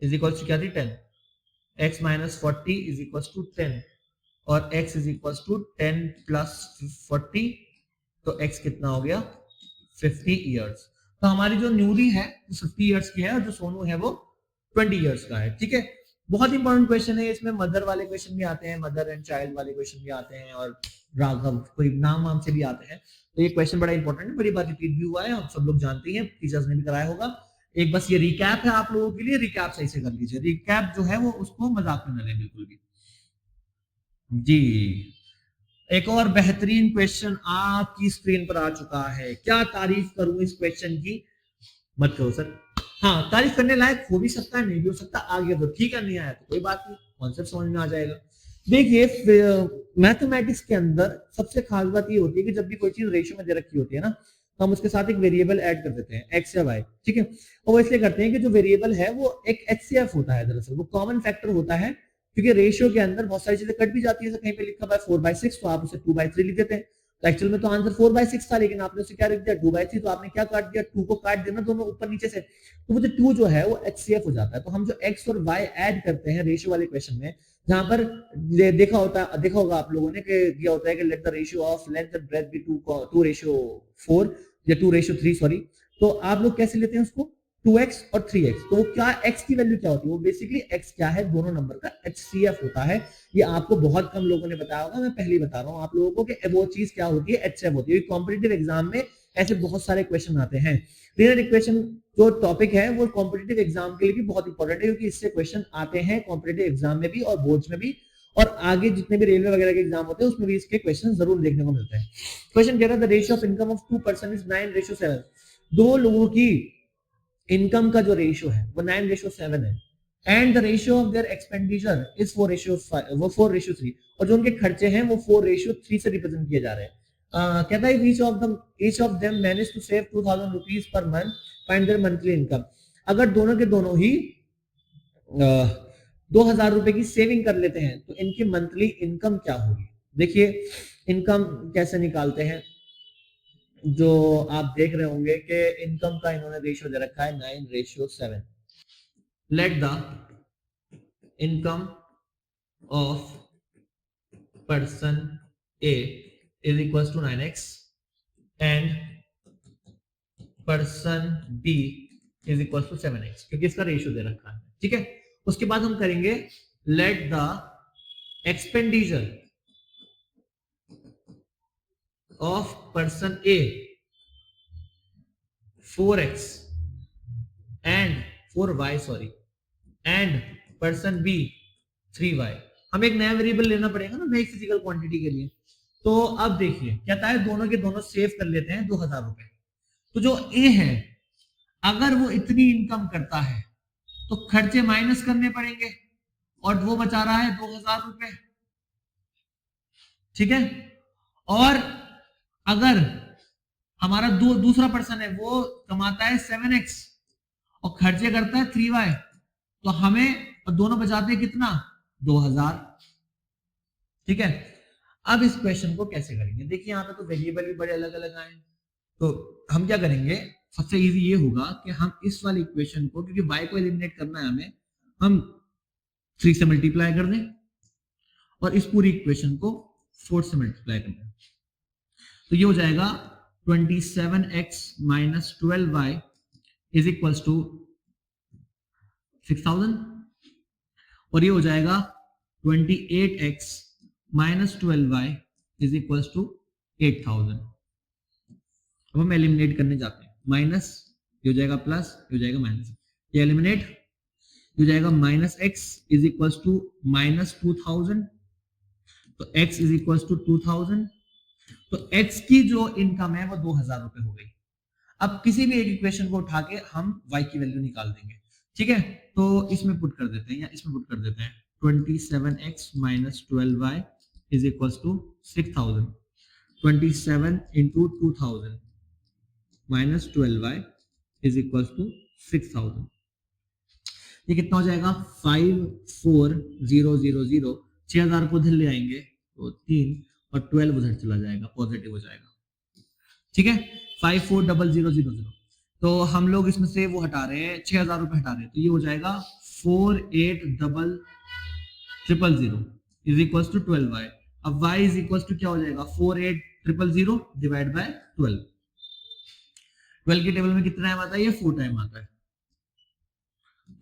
इज इक्वल टू क्या थी 10, x minus 40 is equal to 10 और x is equal to 10 plus 40, तो x कितना हो गया 50 इयर्स। तो हमारी जो न्यूरी है 50 इयर्स की है और जो सोनू है वो 20 इयर्स का है। ठीक है, बहुत इंपॉर्टेंट क्वेश्चन है, इसमें मदर वाले क्वेश्चन भी आते हैं, मदर एंड चाइल्ड वाले क्वेश्चन भी आते हैं और राघव कोई नाम वाम से भी आते हैं। तो ये क्वेश्चन बड़ा इंपॉर्टेंट है, बड़ी बार रिपीट भी हुआ है, हम सब लोग जानते हैं, टीचर्स ने भी कराया होगा। एक बस ये रिकैप है आप लोगों के लिए, रिकैप सही से कर लीजिए, रिकैप जो है वो उसको मजाक में न लें बिल्कुल भी जी। एक और बेहतरीन क्वेश्चन आपकी स्क्रीन पर आ चुका है, क्या तारीफ करूं इस क्वेश्चन की, मत करो सर। हाँ, तारीफ करने लायक हो भी सकता है, नहीं भी हो सकता, आगे तो ठीक है, नहीं आया तो कोई बात नहीं, कॉन्सेप्ट समझ में आ जाएगा। देखिए मैथमेटिक्स के अंदर सबसे खास बात ये होती है कि जब भी कोई चीज रेशियो में दे रखी होती है ना, तो हम उसके साथ एक वेरिएबल ऐड कर देते हैं, एक्स या वाई। ठीक है, और वो इसलिए करते हैं कि जो वेरिएबल है वो एक एचसीएफ होता है, दरअसल वो कॉमन फैक्टर होता है, क्योंकि रेशियो के अंदर बहुत सारी चीजें कट भी जाती है, कहीं पे लिखा हुआ है 4/6 तो आप उसे 2/3 लिख देते हैं। तो एक्चुअल में तो आंसर 4/6 था, लेकिन आपने उसे क्या लिख दिया 2/3, तो आपने क्या काट दिया 2 को काट देना दोनों ऊपर नीचे से, तो वो जो 2 जो है वो एचसीएफ हो जाता है। तो हम जो एक्स और वाई ऐड करते हैं रेशियो वाले क्वेश्चन में, जहां पर देखा होगा आप लोगों ने कि दिया होता है कि let the ratio of length and breadth be 2:4 या 2:3 सॉरी, तो आप लोग कैसे लेते हैं उसको 2x और 3x। तो वो क्या x की वैल्यू क्या होती है, वो बेसिकली x क्या है, दोनों नंबर का HCF होता है। ये आपको बहुत कम लोगों ने बताया होगा, मैं पहले बता रहा हूँ आप लोगों को कि वो चीज क्या होती है, HCF होती है। कॉम्पिटिटिव एग्जाम में ऐसे बहुत सारे क्वेश्चन आते हैं। लिनियर इक्वेशन जो टॉपिक है वो कॉम्पिटिटिव एग्जाम के लिए भी बहुत इंपॉर्टेंट है, क्योंकि इससे क्वेश्चन आते हैं कॉम्पिटिटिव एग्जाम में भी और बोर्ड्स में भी, और आगे जितने भी रेलवे वगैरह के एग्जाम होते हैं उसमें भी इसके क्वेश्चन जरूर देखने को मिलते हैं। क्वेश्चन कह रहा है the ratio of income of 2 person is 9:7। दो लोगों की इनकम का जो रेशियो है वो 9:7 है, and the ratio of their expenditure is 4:3, और जो उनके खर्चे हैं वो 4:3 से रिप्रेजेंट किए जा रहे हैं। कहता है each of them managed to save 2000 rupees per month, find their monthly income। अगर दोनों के दोनों ही 2000 रुपए की सेविंग कर लेते हैं तो इनकी मंथली इनकम क्या होगी। देखिए इनकम कैसे निकालते हैं, जो आप देख रहे होंगे कि इनकम का इन्होंने रेशियो दे रखा है 9:7। Let the income of person A is equal to 9x and person B is equal to 7x, क्योंकि इसका रेशियो दे रखा है। ठीक है, उसके बाद हम करेंगे let the expenditure of person A 4x and 4y sorry and person B 3y। हमें एक नया वेरिएबल लेना पड़ेगा ना नई फिजिकल क्वांटिटी के लिए। तो अब देखिए कहता है दोनों के दोनों सेव कर लेते हैं 2000 रुपए। तो जो ए है अगर वो इतनी इनकम करता है तो खर्चे माइनस करने पड़ेंगे, और वो बचा रहा है 2000 रुपए। ठीक है, और अगर हमारा दूसरा पर्सन है वो कमाता है 7x और खर्चे करता है 3y, तो हमें दोनों बचाते हैं कितना 2000। ठीक है, अब इस क्वेश्चन को कैसे करेंगे, देखिए यहाँ पे तो वेरिएबल भी बड़े अलग अलग आए, तो हम क्या करेंगे, सबसे इजी ये होगा कि हम इस वाली इक्वेशन को, क्योंकि y को एलिमिनेट करना है हमें, हम 3 से मल्टीप्लाई कर दें और इस पूरी इक्वेशन को 4 से मल्टीप्लाई कर दें। तो ये हो जाएगा 27x minus 12y is equal to 6000, और ये हो जाएगा 28x minus 12y is equal to 8000। अब हम एलिमिनेट करने जाते हैं, माइनस ये हो जाएगा प्लस, ये हो जाएगा माइनस, ये एलिमिनेट, ये हो जाएगा minus x is equal to minus 2000, तो x इज इक्वल टू 2000, तो x की जो इनकम है वो 2000 रुपए हो गई। अब किसी भी एक इक्वेशन को उठा के हम y की वैल्यू निकाल देंगे। ठीक है, तो इसमें पुट कर देते हैं या इसमें पुट कर देते हैं 27x minus 12y is equal to 6000, 27 into 2000 minus 12y is equal to 6000। ये कितना हो जाएगा 54000, 6000 को उधर ले आएंगे तो 3 और 12 उधर चला जाएगा, पॉजिटिव हो जाएगा। ठीक है, 54000, तो हम लोग इसमें से वो हटा रहे हैं 6000 रुपए हटा रहे हैं, तो ये हो जाएगा 480000 इज इक्वल टू 12y। अब y इज इक्वल टू क्या हो जाएगा 480000 डिवाइड बाय 12। 12 के टेबल में कितना टाइम आता है, ये 4 टाइम आता है।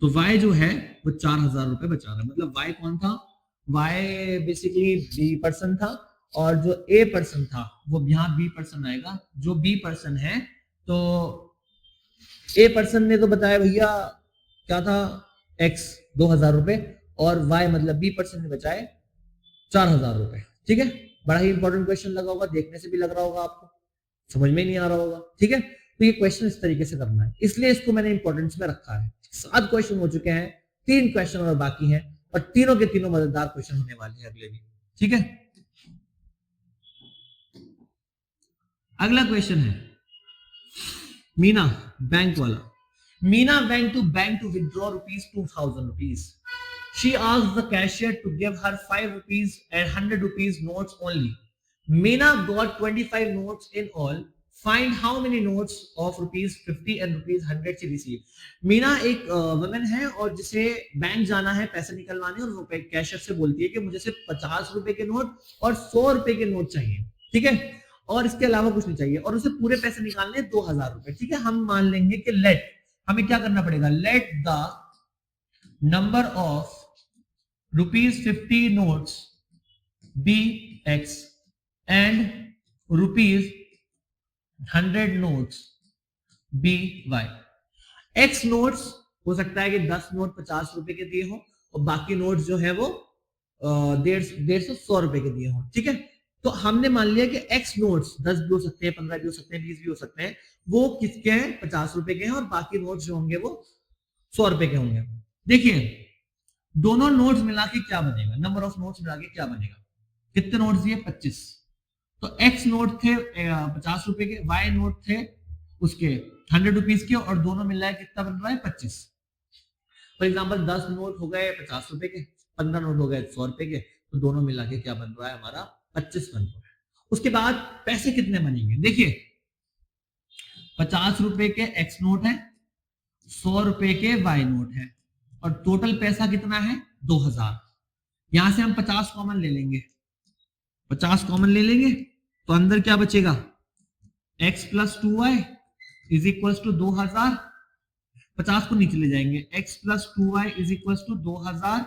तो y जो है वो 4000 रुपए बचा रहा है। मतलब y कौन था, y बेसिकली b पर्सन था, और जो a पर्सन था वो यहाँ b पर्सन आएगा। जो b पर्सन है, तो a पर्सन ने तो बताया भैया क्या था x 2000 रुपए, और y मतलब b पर्सन ने बचाए 4000 रुपए। ठीक है, बड़ा ही इंपॉर्टेंट क्वेश्चन लगा होगा, देखने से भी लग रहा होगा आपको, समझ में ही नहीं आ रहा होगा। ठीक है, तो ये क्वेश्चन इस तरीके से करना है, इसलिए इसको मैंने इंपॉर्टेंस में रखा है। 7 क्वेश्चन हो चुके हैं, 3 क्वेश्चन और बाकी हैं, और तीनों के तीनों मजेदार क्वेश्चन होने वाले हैं अगले भी। ठीक है, अगला क्वेश्चन है मीना बैंक वाला। Meena went to bank to withdraw ₹2000. She asked the cashier to give her 5 rupees and 100 rupees notes only. Meena got 25 notes in all. Find how many notes of ₹50 and ₹100 she received. Meena एक women है और जिसे bank जाना है पैसे निकलवाने, और वो कैशियर से बोलती है कि मुझे सिर्फ 50 रुपए के नोट और 100 रुपए के नोट चाहिए। ठीक है, और इसके अलावा कुछ नहीं चाहिए, और उसे पूरे पैसे निकालने 2000 रुपए। ठीक है, हम मान लेंगे कि लेट, हमें क्या करना पड़ेगा, let the number of ₹50 notes be x and ₹100 notes be y। x notes हो सकता है कि 10 नोट 50 रुपए के दिए हो, और बाकी नोट्स जो है वो 150 रुपए के दिए हो। ठीक है, तो हमने मान लिया कि x नोट्स 10 भी हो सकते हैं, 15 भी हो सकते हैं, 20 भी हो सकते हैं, वो किसके हैं, 50 रुपए के हैं, और बाकी नोट्स जो होंगे वो 100 रुपए के होंगे। देखिए दोनों नोट्स मिला के क्या बनेगा, नंबर ऑफ नोट्स मिला के क्या बनेगा, कितने नोट्स दिए 25। तो x नोट थे 50 रुपए के, y नोट थे उसके 100 रुपीज के, और दोनों मिला है कितना बन रहा है 25। फॉर एग्जाम्पल 10 नोट हो गए 50 रुपए के, 15 नोट हो गए 100 रुपए के, तो दोनों मिला के क्या बन रहा है हमारा 25 बन रहा है। उसके बाद पैसे कितने बनेंगे, देखिए 50 रुपए के x नोट है, 100 रुपए के y नोट है, और टोटल पैसा कितना है 2000। यहां से हम 50 कॉमन ले लेंगे, 50 कॉमन ले लेंगे, तो अंदर क्या बचेगा x plus 2y is equal to 2000। 50 को नीचे ले जाएंगे, x plus 2y is equal to 2000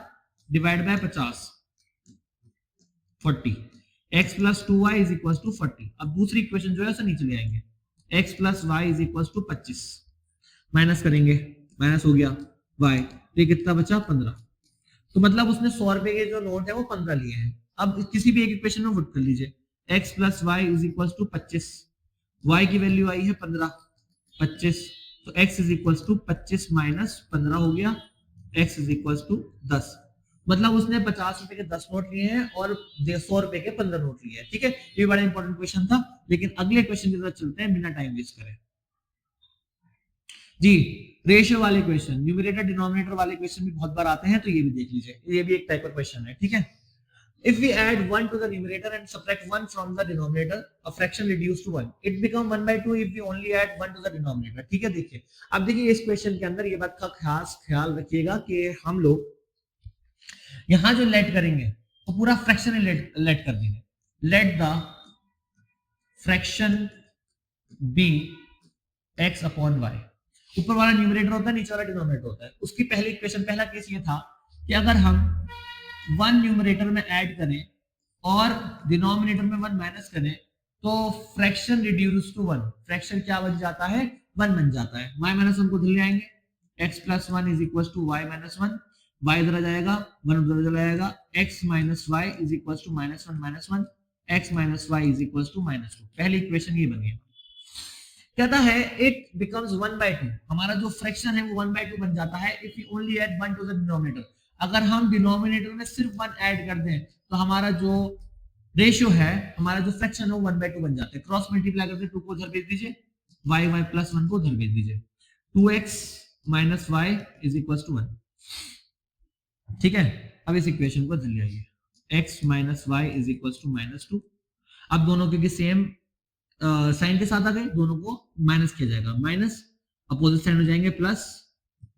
divide by 50 40। x plus 2y is equal to 40। अब दूसरी इक्वेशन जो है उसे नीचे ले आएंगे, x plus y is equal to 25, minus करेंगे, माइनस हो गया y, तो ये कितना बचा 15। तो मतलब उसने 100 रुपए के जो नोट है वो 15 लिए हैं। अब किसी भी एक इक्वेशन में पुट कर लीजिए, x plus y is equal to 25, y की वैल्यू आई है 15, 25, तो x is equal to 25 minus 15 हो गया, x इज इक्वल टू 10। मतलब उसने 50 रुपए के 10 नोट लिए हैं और 100 रुपए के 15 नोट लिए हैं। ठीक है, ये बड़ा इंपॉर्टेंट क्वेश्चन था, लेकिन अगले क्वेश्चन की तरफ चलते हैं बिना टाइम वेस्ट करें। जी, रेशियो वाले क्वेश्चन, न्यूमरेटर डिनोमिनेटर वाले क्वेश्चन भी बहुत बार आते हैं, तो ये भी देख लीजिए, ये भी एक टाइप का क्वेश्चन है। ठीक है, if we add 1 to the numerator and subtract 1 from the denominator, a fraction reduced to 1, it become 1/2 if we only add 1 to the denominator। ठीक है, देखिए अब देखिए इस क्वेश्चन के अंदर ये बात का खास ख्याल रखिएगा कि हम लोग यहां जो लेट करेंगे वो पूरा फ्रैक्शन लेट कर देंगे। Let the fraction be x upon y। ऊपर वाला न्यूमरेटर होता है, नीचे वाला डिनोमिनेटर होता है। उसकी पहली इक्वेशन, पहला केस ये था कि अगर हम 1 न्यूमरेटर में ऐड करें और डिनोमिनेटर में 1 माइनस करें, तो फ्रैक्शन रिड्यूस टू 1, फ्रैक्शन क्या बन जाता है 1 बन जाता है। y माइनस 1 को धर ले आएंगे, x plus 1 is equal to y minus 1, y इधर आ जाएगा 1 उधर चला जाएगा, x minus y is equal to minus 1, x minus y is equal to -2। पहली इक्वेशन ये बन गई। कहता है इट बिकम्स 1/2, हमारा जो फ्रैक्शन है वो 1/2 बन जाता है if you only add 1 to the denominator. अगर हम डिनोमिनेटर में सिर्फ 1 ऐड कर दें तो हमारा जो रेशियो है, हमारा जो फ्रैक्शन है वो 1/2 बन जाता है। क्रॉस मल्टीप्लाई करके 2 को उधर भेज दीजिए, y प्लस 1 को उधर भेज दीजिए, 2x minus y is equal to 1। ठीक है, अब इस इक्वेशन को इधर ले आइए, x minus y is equal to -2। अब दोनों क्योंकि सेम साइन के साथ आ गए, दोनों को माइनस किया जाएगा, माइनस अपोजिट साइन हो जाएंगे प्लस,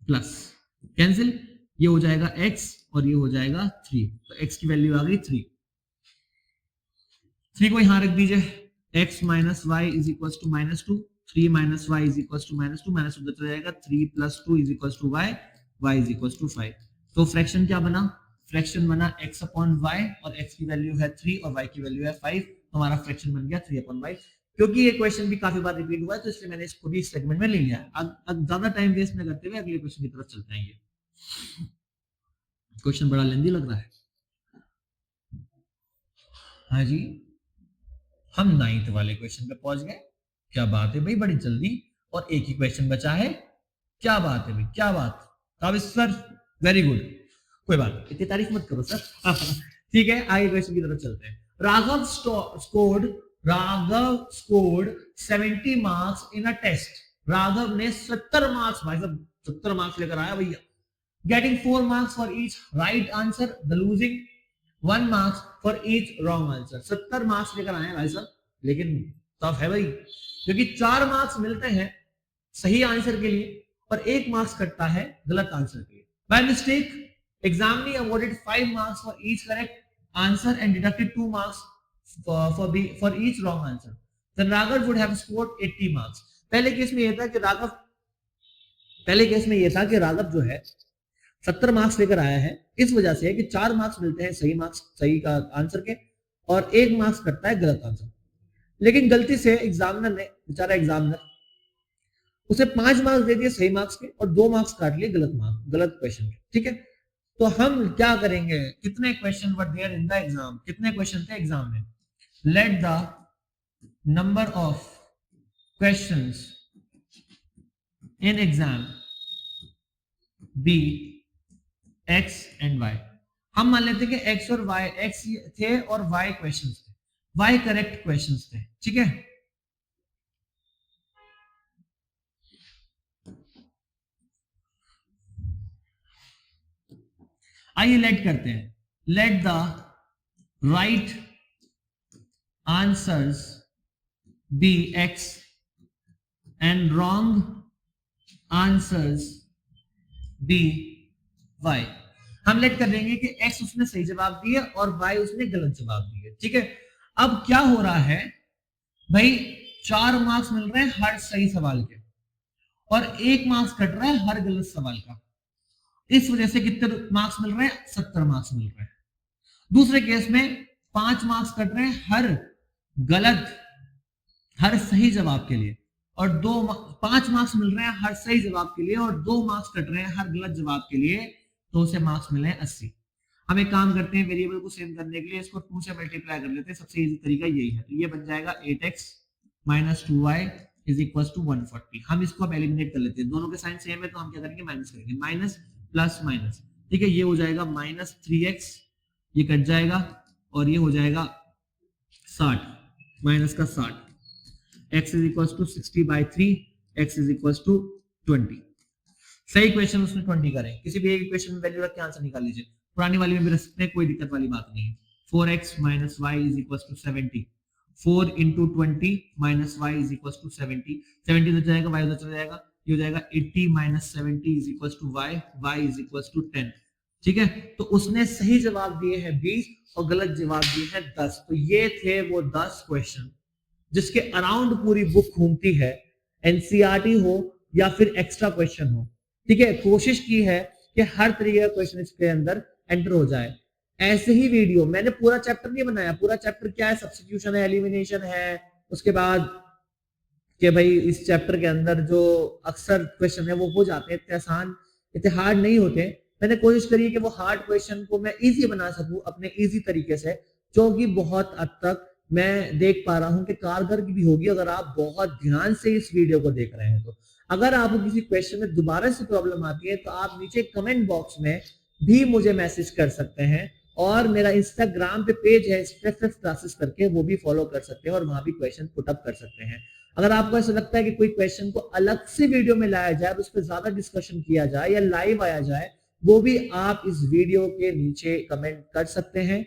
प्लस कैंसिल, ये हो जाएगा x और ये हो जाएगा 3, तो x की वैल्यू आ गई 3। 3 को यहां रख दीजिए, x minus y is equal to minus 2, 3 minus y is equal to minus 2, minus 2 जाएगा, 3 plus 2 is equal to y, y is equal to 5। तो फ्रैक्शन क्या बना, फ्रैक्शन बना x अपॉन वाई, और x की वैल्यू है 3 और y की वैल्यू है 5, तो हमारा फ्रैक्शन बन गया 3 अपॉन वाई। क्योंकि ये क्वेश्चन भी काफी बार रिपीट हुआ है तो इसलिए मैंने इसको भी इस सेगमेंट में ले लिया है। अब ज्यादा टाइम वेस्ट न करते हुए अगले क्वेश्चन की तरफ चलते हैं। ये क्वेश्चन बड़ा लेंदी लग रहा है। हाँ जी, हम 9th वाले क्वेश्चन पे पहुंच गए। क्या बात है भाई, बड़ी जल्दी, और एक ही क्वेश्चन बचा है। क्या बात है भाई, क्या बात, काबिज सर, वेरी गुड। कोई बात, इतनी तारीफ मत करो सर। ठीक है, आगे क्वेश्चन की तरफ चलते हैं। Raghav scored 70 marks in a test. Raghav ने 70 मार्क्स, भाई साहब 70 मार्क्स लेकर आया भैया। Getting 4 marks for each right answer, the losing 1 marks for each wrong answer. 70 marks लेकर आए भाई साहब, लेकिन टफ है भाई, क्योंकि 4 मार्क्स मिलते हैं सही आंसर के लिए और 1 मार्क्स कटता है गलत आंसर के लिए। By mistake examinee awarded 5 marks for each correct answer and deducted 2 marks for each wrong answer. Then Raghav would have scored 80 marks. पहले केस में ये था कि राघव जो है 70 मार्क्स लेकर आया है, इस वजह से कि 4 मार्क्स मिलते हैं सही का आंसर के और 1 मार्क्स कटता है गलत आंसर। लेकिन गलती से एग्जामिनर उसे 5 मार्क्स दे दिए सही मार्क्स के और 2 मार्क्स काट लिए गलत क्वेश्चन के। ठीक है, तो हम क्या करेंगे, कितने question were there in the exam, कितने क्वेश्चन थे एग्जाम में। Let the number of questions in exam be x and y। हम मान लेते हैं कि x और y, x थे और y क्वेश्चंस थे, y करेक्ट क्वेश्चंस थे। ठीक है, आइए लेट करते हैं। Let the right answers be x and wrong answers be y। हम लेट कर देंगे कि x उसने सही जवाब दिए और y उसने गलत जवाब दिए। ठीक है, अब क्या हो रहा है भाई, 4 मार्क्स मिल रहे हैं हर सही सवाल के और 1 मार्क्स कट रहा है हर गलत सवाल का। इस वजह से कितने मार्क्स मिल रहे हैं, 70 मार्क्स मिल रहे हैं। दूसरे केस में 5 मार्क्स कट रहे हैं हर सही जवाब के लिए और 5 मार्क्स मिल रहे हैं हर सही जवाब के लिए और 2 मार्क्स कट रहे हैं हर गलत जवाब के लिए, तो उसे मार्क्स मिले हैं 80। हम एक काम करते हैं, वेरिएबल को सेव करने के लिए इसको 2 से मल्टीप्लाई कर लेते हैं। सबसे इजी तरीका यही है, तो ये बन जाएगा 8x minus 2y is equal to 140। हम इसको अब एलिमिनेट कर लेते हैं, दोनों के साइन सेम है तो हम क्या करेंगे, माइनस करेंगे, माइनस प्लस माइनस। ठीक है, ये हो जाएगा माइनस 3x, ये कट जाएगा और ये हो जाएगा 60 माइनस का 60, x is equal to 60/3, x is equal to 20। सही क्वेश्चन उसने 20 करें, किसी भी एक इक्वेशन में वैल्यू रख के आंसर निकाल लीजिए। पुरानी वाली में भी रख सकते हैं, कोई दिक्कत वाली बात नहीं है। 4x minus y is equal to 70, 4 into 20 minus y is equal to 70, 70 उधर जाएगा वाई उधर चला जाएगा, ये हो जाएगा 80 minus 70 is equal to y, y is equal to 10। ठीक है, तो उसने सही जवाब दिए हैं 20 और गलत जवाब दिए हैं 10। तो ये थे वो 10 क्वेश्चन जिसके अराउंड पूरी बुक घूमती है, एनसीईआरटी हो या फिर एक्स्ट्रा क्वेश्चन हो। ठीक है, कोशिश की है कि हर तरीके का क्वेश्चन इसके अंदर एंटर हो जाए। ऐसे ही वीडियो मैंने पूरा चैप्टर नहीं बनाया, पूरा चैप्टर क्या है, सब्स्टिट्यूशन है, एलिमिनेशन है, उसके बाद कि भाई इस चैप्टर के अंदर जो अक्सर क्वेश्चन है वो हो जाते हैं, इतने आसान इतने हार्ड नहीं होते। मैंने कोशिश करी है कि वो हार्ड क्वेश्चन को मैं इजी बना सकूं अपने इजी तरीके से, जो कि बहुत हद तक मैं देख पा रहा हूं कि कारगर भी होगी अगर आप बहुत ध्यान से इस वीडियो को देख रहे हैं। तो अगर आपको किसी क्वेश्चन में दोबारा से प्रॉब्लम आती है तो आप नीचे कमेंट बॉक्स में भी मुझे मैसेज कर सकते हैं और मेरा इंस्टाग्राम पे पेज है स्ट्रेस क्लासेस करके, वो भी फॉलो कर सकते हैं और वहां भी क्वेश्चन पुट अप कर सकते हैं। अगर आपको ऐसा लगता है कि कोई क्वेश्चन को अलग से वीडियो में लाया जाए, उस पर ज्यादा डिस्कशन किया जाए या लाइव आया जाए, वो भी आप इस वीडियो के नीचे कमेंट कर सकते हैं।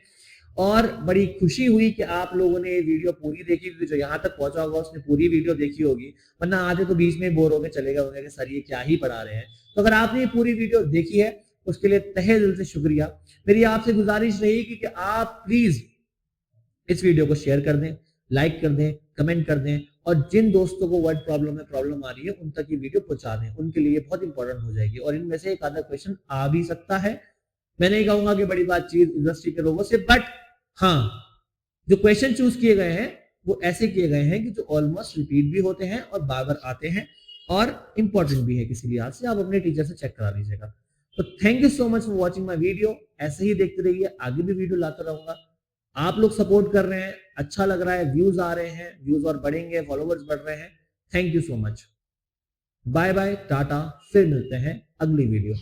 और बड़ी खुशी हुई कि आप लोगों ने ये वीडियो पूरी देखी, क्योंकि जो यहाँ तक पहुंचा होगा उसने पूरी वीडियो देखी होगी, वरना आधे तो बीच में बोर होकर चले गए होंगे कि सर ये क्या ही पढ़ा रहे हैं। तो अगर आपने ये पूरी वीडियो देखी है उसके लिए तहे दिल से शुक्रिया। मेरी आपसे गुजारिश रहेगी कि आप प्लीज इस वीडियो को शेयर कर दें, लाइक कर दें, कमेंट कर दें, और जिन दोस्तों को वर्ड प्रॉब्लम में प्रॉब्लम आ रही है उन तक ये वीडियो पहुंचा दें, उनके लिए बहुत इंपॉर्टेंट हो जाएगी। और इनमें से एक आधा क्वेश्चन आ भी सकता है, मैं नहीं कहूंगा कि बड़ी बातचीत इंडस्ट्री के लोगों से, बट हाँ, जो क्वेश्चन चूज किए गए हैं वो ऐसे किए गए हैं कि जो ऑलमोस्ट रिपीट भी होते हैं और बार बार आते हैं और इंपॉर्टेंट भी है किसी लिहाज से। आप अपने टीचर से चेक करा लीजिएगा। तो thank you so much for watching my video. ऐसे ही देखते रहिए, आगे भी वीडियो लाता रहूंगा। आप लोग सपोर्ट कर रहे हैं, अच्छा लग रहा है, व्यूज आ रहे हैं, व्यूज और बढ़ेंगे, फॉलोवर्स बढ़ रहे हैं। Thank you so much. Bye bye, tata, फिर मिलते हैं अगली वीडियो।